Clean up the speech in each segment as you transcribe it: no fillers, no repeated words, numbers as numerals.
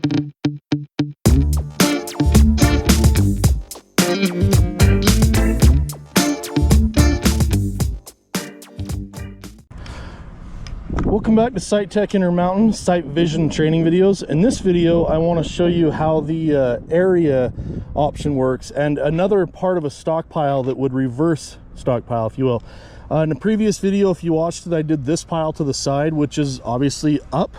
Welcome back to Site Tech Intermountain Sitevision training videos. In this video, I want to show you how the area option works and another part of a stockpile that would reverse stockpile, if you will. In the previous video, if you watched it, I did this pile to the side, which is obviously up.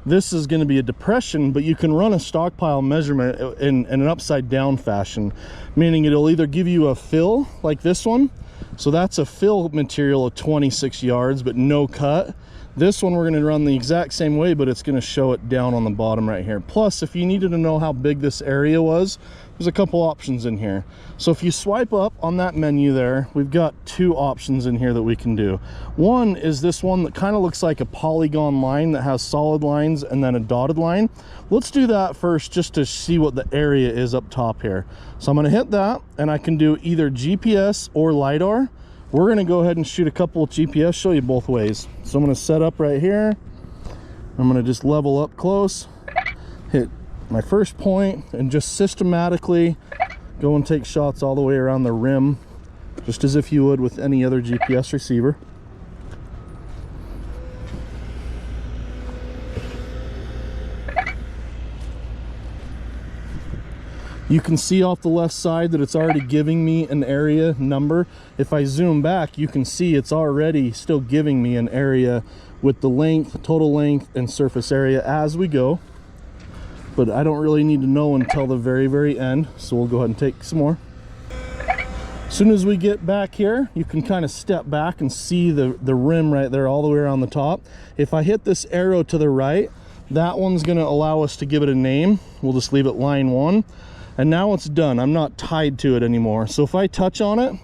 This is going to be a depression, but you can run a stockpile measurement in an upside down fashion, meaning it'll either give you a fill like this one. So that's a fill material of 26 yards, but no cut. This one we're going to run the exact same way, but it's going to show it down on the bottom right here. Plus, if you needed to know how big this area was, there's a couple options in here. So if you swipe up on that menu there, we've got two options in here that we can do. One is this one that kind of looks like a polygon line that has solid lines and then a dotted line. Let's do that first just to see what the area is up top here. So I'm going to hit that, and I can do either GPS or LiDAR. We're going to go ahead and shoot a couple of GPS, show you both ways. So I'm going to set up right here. I'm going to just level up close, hit my first point, and just systematically go and take shots all the way around the rim, just as if you would with any other GPS receiver. You can see off the left side that it's already giving me an area number. If I zoom back, you can see it's already still giving me an area with the length, total length, and surface area as we go. But I don't really need to know until the very end, so we'll go ahead and take some more. As soon as we get back here, you can kind of step back and see the rim right there all the way around the top. If I hit this arrow to the right, that one's going to allow us to give it a name. We'll just leave it line 1. And now it's done. I'm not tied to it anymore. So if I touch on it,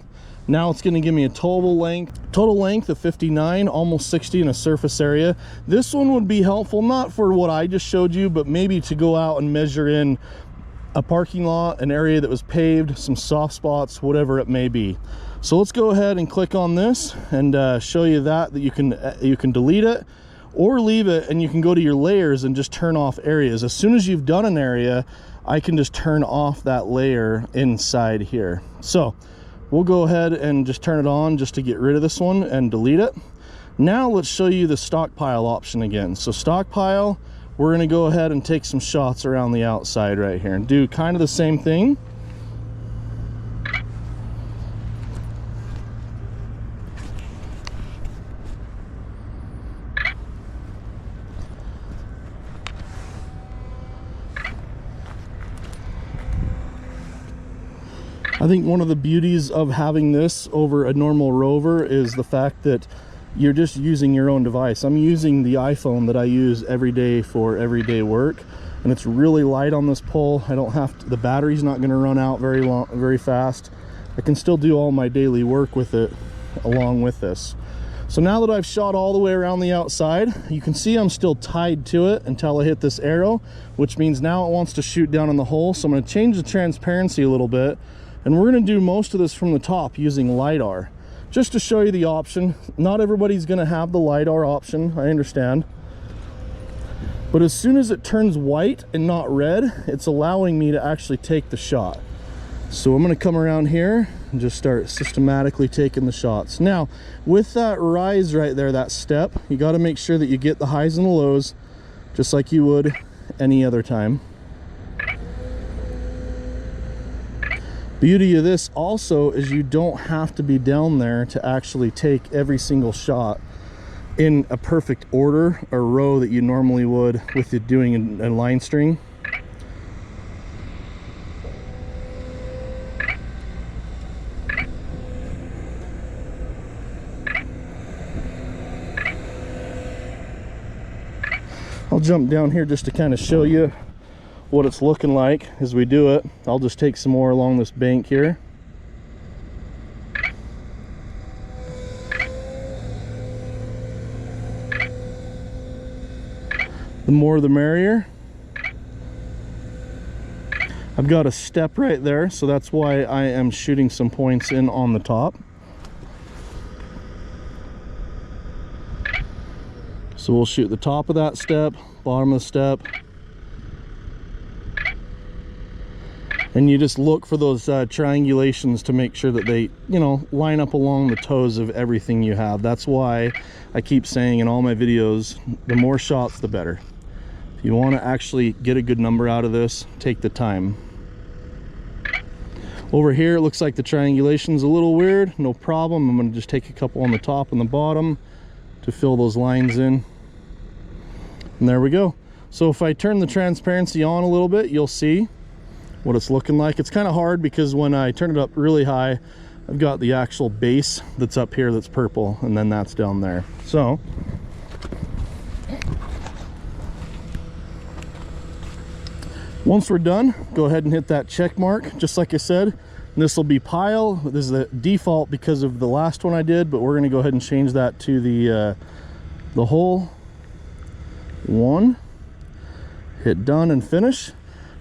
now it's going to give me a total length of 59, almost 60 in a surface area. This one would be helpful, not for what I just showed you, but maybe to go out and measure in a parking lot, an area that was paved, some soft spots, whatever it may be. So let's go ahead and click on this and show you that you can delete it or leave it, and you can go to your layers and just turn off areas. As soon as you've done an area, I can just turn off that layer inside here. So we'll go ahead and just turn it on just to get rid of this one and delete it. Now let's show you the stockpile option again. So stockpile, we're going to go ahead and take some shots around the outside right here and do kind of the same thing. I think one of the beauties of having this over a normal rover is the fact that you're just using your own device. I'm using the iPhone that I use every day for everyday work, and it's really light on this pole. I don't have to, the battery's not going to run out very fast. I can still do all my daily work with it along with this. So now that I've shot all the way around the outside, you can see I'm still tied to it until I hit this arrow, which means now it wants to shoot down in the hole. So I'm going to change the transparency a little bit. And we're going to do most of this from the top using LiDAR, just to show you the option. Not everybody's going to have the LiDAR option, I understand. But as soon as it turns white and not red, it's allowing me to actually take the shot. So I'm going to come around here and just start systematically taking the shots. Now, with that rise right there, that step, you got to make sure that you get the highs and the lows, just like you would any other time. Beauty of this also is you don't have to be down there to actually take every single shot in a perfect order or row that you normally would with it doing a line string. I'll jump down here just to kind of show you what it's looking like as we do it. I'll just take some more along this bank here. The more the merrier. I've got a step right there, so that's why I am shooting some points in on the top. So we'll shoot the top of that step, bottom of the step, And you just look for those triangulations to make sure that they, you know, line up along the toes of everything you have. That's why I keep saying in all my videos, the more shots, the better. If you want to actually get a good number out of this, take the time. Over here, it looks like the triangulation's a little weird. No problem. I'm going to just take a couple on the top and the bottom to fill those lines in. And there we go. So if I turn the transparency on a little bit, you'll see what it's looking like. It's kind of hard because when I turn it up really high, I've got the actual base that's up here that's purple, and then that's down there. So once we're done, go ahead and hit that check mark. Just like I said, this will be pile. This is the default because of the last one I did, but we're going to go ahead and change that to the hole. One, hit done and finish.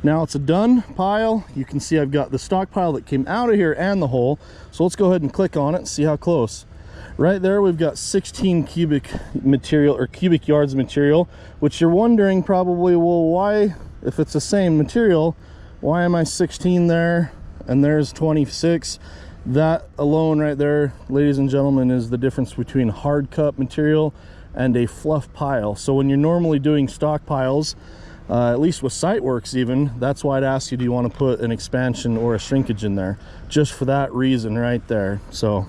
Now it's a done pile. You can see I've got the stockpile that came out of here and the hole. So let's go ahead and click on it and see how close. Right there we've got 16 cubic material, or cubic yards material, which you're wondering probably, well, why, if it's the same material, why am I 16 there and there's 26? That alone right there, ladies and gentlemen, is the difference between hard cut material and a fluff pile. So when you're normally doing stockpiles, at least with Siteworks even, that's why I'd ask you, do you want to put an expansion or a shrinkage in there? Just for that reason right there. So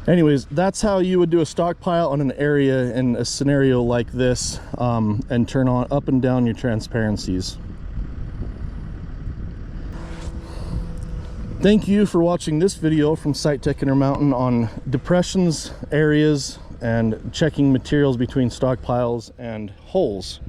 anyways, that's how you would do a stockpile on an area in a scenario like this, and turn on up and down your transparencies. Thank you for watching this video from SiteTech Intermountain on depressions, areas, and checking materials between stockpiles and holes.